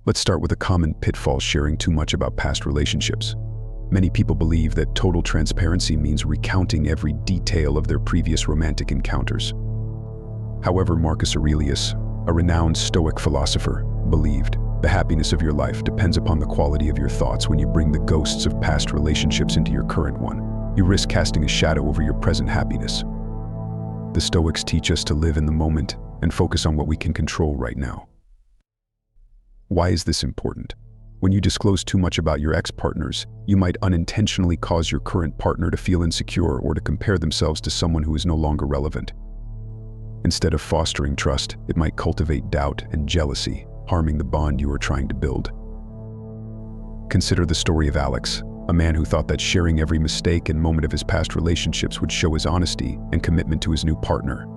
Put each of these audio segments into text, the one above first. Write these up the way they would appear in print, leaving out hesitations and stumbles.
Let's start with a common pitfall: sharing too much about past relationships. Many people believe that total transparency means recounting every detail of their previous romantic encounters. However, Marcus Aurelius, a renowned Stoic philosopher, believed the happiness of your life depends upon the quality of your thoughts. When you bring the ghosts of past relationships into your current one, you risk casting a shadow over your present happiness. The Stoics teach us to live in the moment and focus on what we can control right now. Why is this important? When you disclose too much about your ex-partners, you might unintentionally cause your current partner to feel insecure or to compare themselves to someone who is no longer relevant. Instead of fostering trust, it might cultivate doubt and jealousy, harming the bond you are trying to build. Consider the story of Alex, a man who thought that sharing every mistake and moment of his past relationships would show his honesty and commitment to his new partner.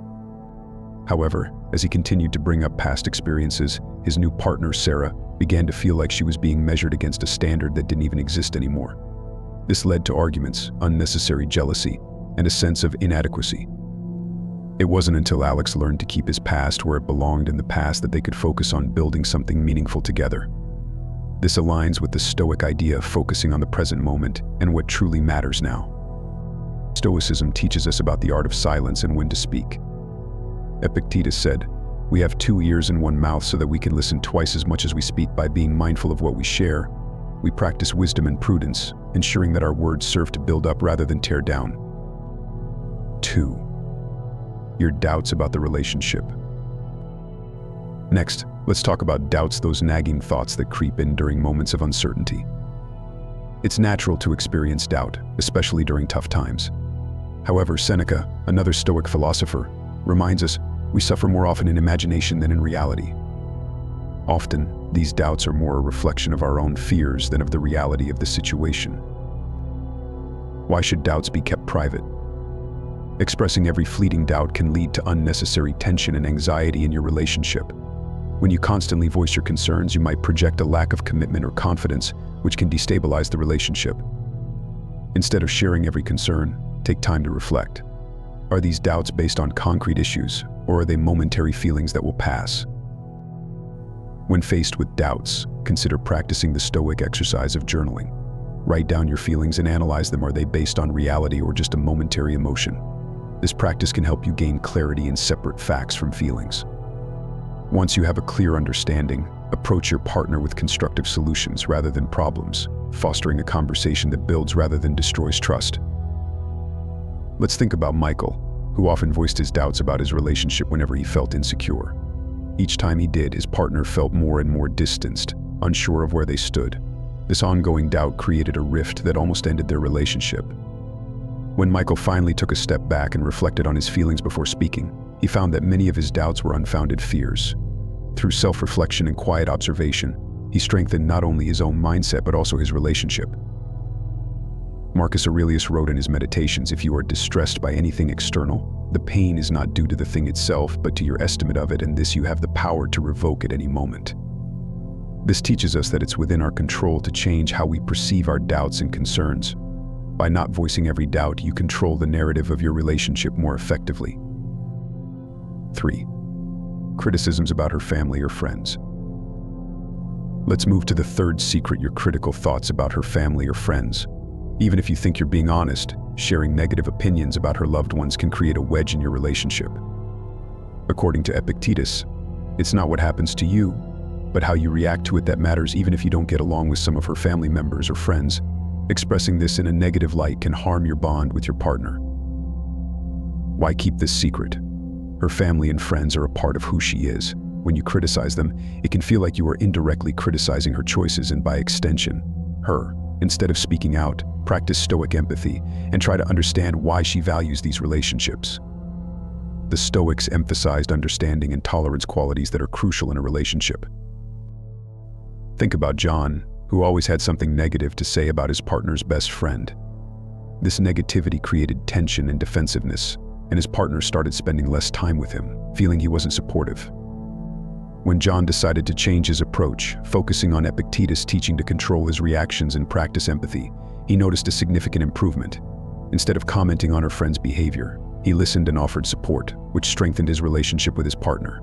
However, as he continued to bring up past experiences, his new partner, Sarah, began to feel like she was being measured against a standard that didn't even exist anymore. This led to arguments, unnecessary jealousy, and a sense of inadequacy. It wasn't until Alex learned to keep his past where it belonged in the past that they could focus on building something meaningful together. This aligns with the Stoic idea of focusing on the present moment and what truly matters now. Stoicism teaches us about the art of silence and when to speak. Epictetus said, "We have 2 ears and 1 mouth so that we can listen twice as much as we speak. By being mindful of what we share, we practice wisdom and prudence, ensuring that our words serve to build up rather than tear down." 2. Your doubts about the relationship. Next, let's talk about doubts, those nagging thoughts that creep in during moments of uncertainty. It's natural to experience doubt, especially during tough times. However, Seneca, another Stoic philosopher, reminds us we suffer more often in imagination than in reality. Often, these doubts are more a reflection of our own fears than of the reality of the situation. Why should doubts be kept private? Expressing every fleeting doubt can lead to unnecessary tension and anxiety in your relationship. When you constantly voice your concerns, you might project a lack of commitment or confidence, which can destabilize the relationship. Instead of sharing every concern, take time to reflect. Are these doubts based on concrete issues, or are they momentary feelings that will pass? When faced with doubts, consider practicing the Stoic exercise of journaling. Write down your feelings and analyze them. Are they based on reality or just a momentary emotion? This practice can help you gain clarity and separate facts from feelings. Once you have a clear understanding, approach your partner with constructive solutions rather than problems, fostering a conversation that builds rather than destroys trust. Let's think about Michael, who often voiced his doubts about his relationship whenever he felt insecure. Each time he did, his partner felt more and more distanced, unsure of where they stood. This ongoing doubt created a rift that almost ended their relationship. When Michael finally took a step back and reflected on his feelings before speaking, he found that many of his doubts were unfounded fears. Through self-reflection and quiet observation, he strengthened not only his own mindset but also his relationship. Marcus Aurelius wrote in his Meditations, "If you are distressed by anything external, the pain is not due to the thing itself, but to your estimate of it, and this you have the power to revoke at any moment." This teaches us that it's within our control to change how we perceive our doubts and concerns. By not voicing every doubt, you control the narrative of your relationship more effectively. 3. Criticisms about her family or friends. Let's move to the third secret: your critical thoughts about her family or friends. Even if you think you're being honest, sharing negative opinions about her loved ones can create a wedge in your relationship. According to Epictetus, it's not what happens to you, but how you react to it that matters. Even if you don't get along with some of her family members or friends, expressing this in a negative light can harm your bond with your partner. Why keep this secret? Her family and friends are a part of who she is. When you criticize them, it can feel like you are indirectly criticizing her choices and, by extension, her. Instead of speaking out, practice Stoic empathy and try to understand why she values these relationships. The Stoics emphasized understanding and tolerance, qualities that are crucial in a relationship. Think about John, who always had something negative to say about his partner's best friend. This negativity created tension and defensiveness, and his partner started spending less time with him, feeling he wasn't supportive. When John decided to change his approach, focusing on Epictetus' teaching to control his reactions and practice empathy, he noticed a significant improvement. Instead of commenting on her friend's behavior, he listened and offered support, which strengthened his relationship with his partner.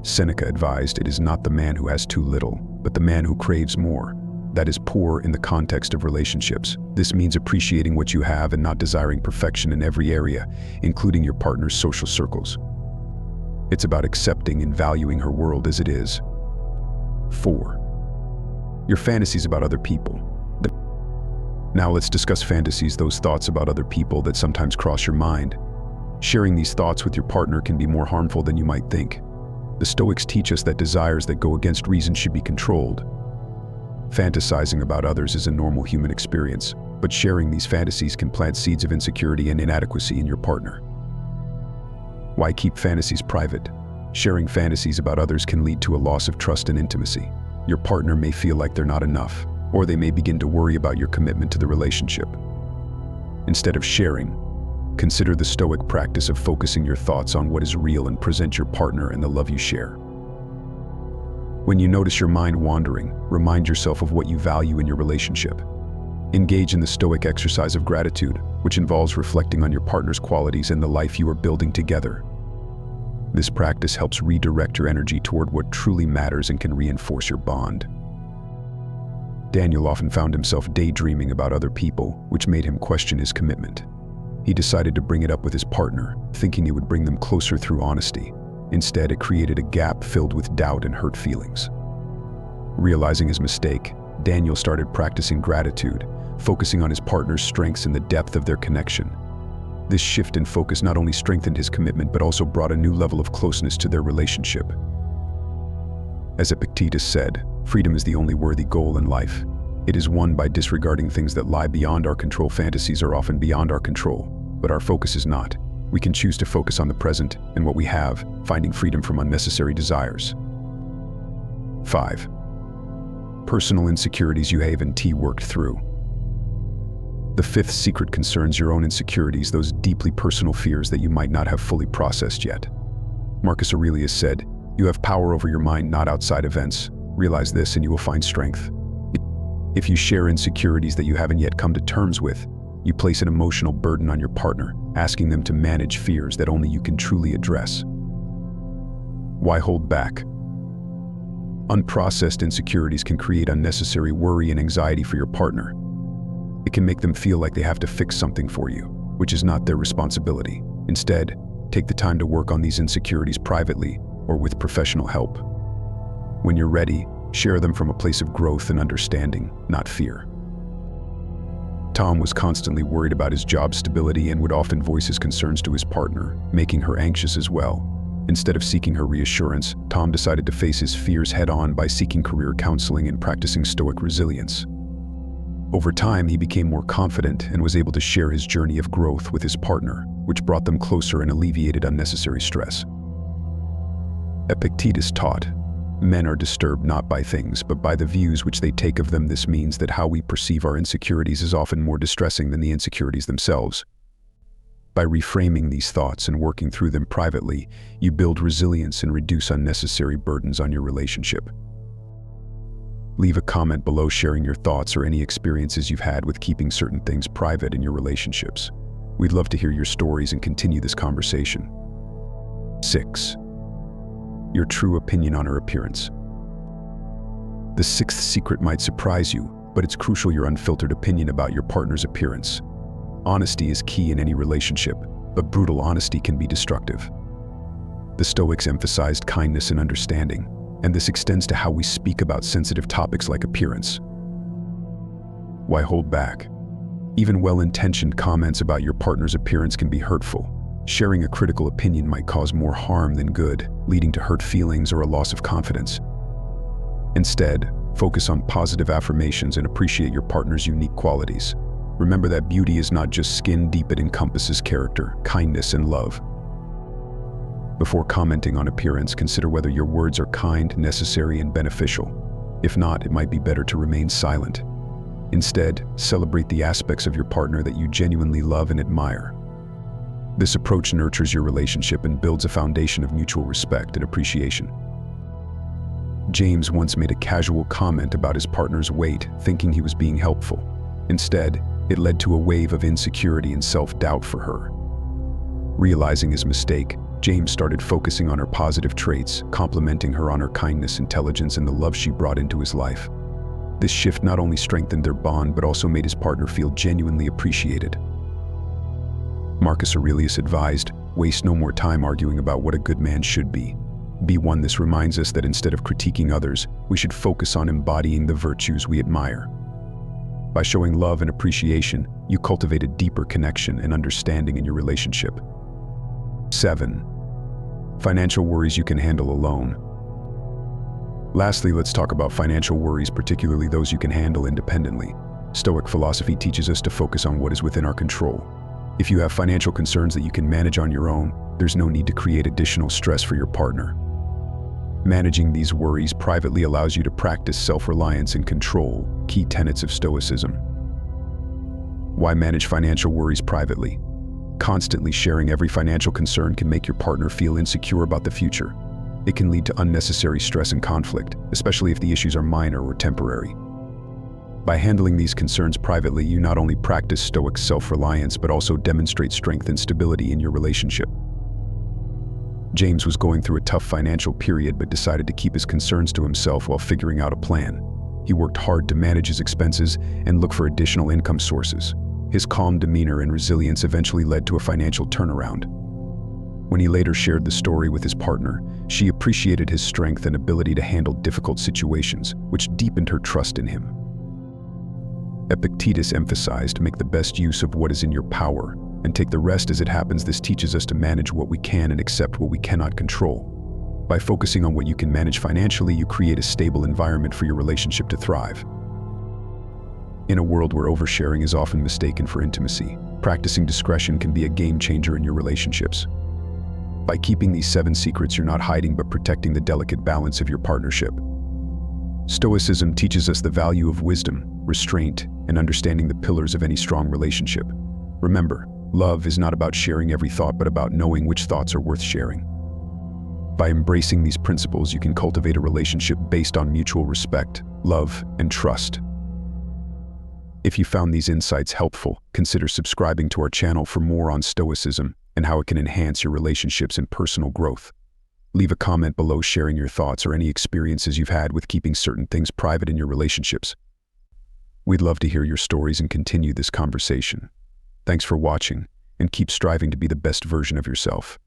Seneca advised it is not the man who has too little, but the man who craves more. That is poor in the context of relationships. This means appreciating what you have and not desiring perfection in every area, including your partner's social circles. It's about accepting and valuing her world as it is. 4. Your fantasies about other people. Now let's discuss fantasies, those thoughts about other people that sometimes cross your mind. Sharing these thoughts with your partner can be more harmful than you might think. The Stoics teach us that desires that go against reason should be controlled. Fantasizing about others is a normal human experience, but sharing these fantasies can plant seeds of insecurity and inadequacy in your partner. Why keep fantasies private? Sharing fantasies about others can lead to a loss of trust and intimacy. Your partner may feel like they're not enough, or they may begin to worry about your commitment to the relationship. Instead of sharing, consider the Stoic practice of focusing your thoughts on what is real and present your partner and the love you share. When you notice your mind wandering, remind yourself of what you value in your relationship. Engage in the Stoic exercise of gratitude, which involves reflecting on your partner's qualities and the life you are building together. This practice helps redirect your energy toward what truly matters and can reinforce your bond. Daniel often found himself daydreaming about other people, which made him question his commitment. He decided to bring it up with his partner, thinking it would bring them closer through honesty. Instead, it created a gap filled with doubt and hurt feelings. Realizing his mistake, Daniel started practicing gratitude, focusing on his partner's strengths and the depth of their connection. This shift in focus not only strengthened his commitment but also brought a new level of closeness to their relationship. As Epictetus said, freedom is the only worthy goal in life. It is won by disregarding things that lie beyond our control. Fantasies are often beyond our control, but our focus is not. We can choose to focus on the present and what we have, finding freedom from unnecessary desires. 5. Personal insecurities you haven't worked through. The fifth secret concerns your own insecurities, those deeply personal fears that you might not have fully processed yet. Marcus Aurelius said, "You have power over your mind, not outside events. Realize this and you will find strength." If you share insecurities that you haven't yet come to terms with, you place an emotional burden on your partner, asking them to manage fears that only you can truly address. Why hold back? Unprocessed insecurities can create unnecessary worry and anxiety for your partner. It can make them feel like they have to fix something for you, which is not their responsibility. Instead, take the time to work on these insecurities privately or with professional help. When you're ready, share them from a place of growth and understanding, not fear. Tom was constantly worried about his job stability and would often voice his concerns to his partner, making her anxious as well. Instead of seeking her reassurance, Tom decided to face his fears head-on by seeking career counseling and practicing Stoic resilience. Over time, he became more confident and was able to share his journey of growth with his partner, which brought them closer and alleviated unnecessary stress. Epictetus taught, "Men are disturbed not by things, but by the views which they take of them." This means that how we perceive our insecurities is often more distressing than the insecurities themselves. By reframing these thoughts and working through them privately, you build resilience and reduce unnecessary burdens on your relationship. Leave a comment below sharing your thoughts or any experiences you've had with keeping certain things private in your relationships. We'd love to hear your stories and continue this conversation. 6. Your true opinion on her appearance. The sixth secret might surprise you, but it's crucial: your unfiltered opinion about your partner's appearance. Honesty is key in any relationship, but brutal honesty can be destructive. The Stoics emphasized kindness and understanding, and this extends to how we speak about sensitive topics like appearance. Why hold back? Even well-intentioned comments about your partner's appearance can be hurtful. Sharing a critical opinion might cause more harm than good, leading to hurt feelings or a loss of confidence. Instead, focus on positive affirmations and appreciate your partner's unique qualities. Remember that beauty is not just skin deep, it encompasses character, kindness, and love. Before commenting on appearance, consider whether your words are kind, necessary, and beneficial. If not, it might be better to remain silent. Instead, celebrate the aspects of your partner that you genuinely love and admire. This approach nurtures your relationship and builds a foundation of mutual respect and appreciation. James once made a casual comment about his partner's weight, thinking he was being helpful. Instead, it led to a wave of insecurity and self-doubt for her. Realizing his mistake, James started focusing on her positive traits, complimenting her on her kindness, intelligence, and the love she brought into his life. This shift not only strengthened their bond, but also made his partner feel genuinely appreciated. Marcus Aurelius advised, "Waste no more time arguing about what a good man should be. Be one." This reminds us that instead of critiquing others, we should focus on embodying the virtues we admire. By showing love and appreciation, you cultivate a deeper connection and understanding in your relationship. 7. Financial worries you can handle alone. Lastly, let's talk about financial worries, particularly those you can handle independently. Stoic philosophy teaches us to focus on what is within our control. If you have financial concerns that you can manage on your own, there's no need to create additional stress for your partner. Managing these worries privately allows you to practice self-reliance and control, key tenets of Stoicism. Why manage financial worries privately? Constantly sharing every financial concern can make your partner feel insecure about the future. It can lead to unnecessary stress and conflict, especially if the issues are minor or temporary. By handling these concerns privately, you not only practice Stoic self-reliance, but also demonstrate strength and stability in your relationship. James was going through a tough financial period, but decided to keep his concerns to himself while figuring out a plan. He worked hard to manage his expenses and look for additional income sources. His calm demeanor and resilience eventually led to a financial turnaround. When he later shared the story with his partner, she appreciated his strength and ability to handle difficult situations, which deepened her trust in him. Epictetus emphasized, "Make the best use of what is in your power, and take the rest as it happens." This teaches us to manage what we can and accept what we cannot control. By focusing on what you can manage financially, you create a stable environment for your relationship to thrive. In a world where oversharing is often mistaken for intimacy, practicing discretion can be a game changer in your relationships. By keeping these 7 secrets, you're not hiding but protecting the delicate balance of your partnership. Stoicism teaches us the value of wisdom, restraint, and understanding the pillars of any strong relationship. Remember, love is not about sharing every thought, but about knowing which thoughts are worth sharing. By embracing these principles, you can cultivate a relationship based on mutual respect, love, and trust. If you found these insights helpful, consider subscribing to our channel for more on Stoicism and how it can enhance your relationships and personal growth. Leave a comment below sharing your thoughts or any experiences you've had with keeping certain things private in your relationships. We'd love to hear your stories and continue this conversation. Thanks for watching, and keep striving to be the best version of yourself.